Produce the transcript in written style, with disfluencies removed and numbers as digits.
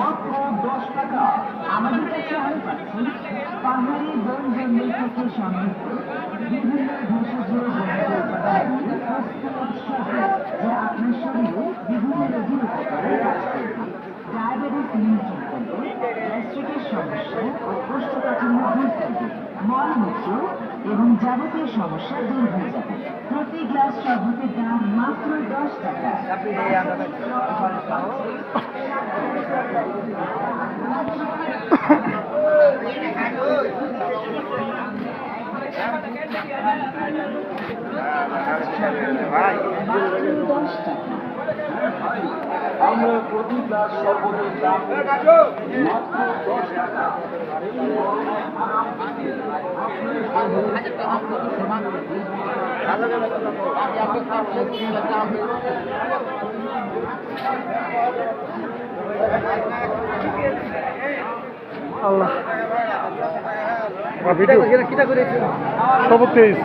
মাত্র 10 টাকা। আমাদের কাছে আরো পাচ্ছি পাহাড়ি বন জঙ্গল থেকে সমৃদ্ধ বিভিন্ন ভেষজ উপাদান যা আপনার শরীরে বিভিন্ন রোগের উপকারে কাজ করবে। ডায়াবেটিস নিয়ন্ত্রণ করবে, গ্যাস্ট্রিকের সমস্যা ও কোষ্ঠকাঠিন্য দূর করবে, মলমূত্র এবং যাবতীয় সমস্যা দূর হয়ে যাবে। প্রতি গ্লাস শরবতের দাম মাত্র 10 টাকা। আমরা প্রতি গ্লাস শরবতের দাম মাত্র 10 টাকা। আল্লাহ ভিডিও কিটা করে সবক পেয়েছি।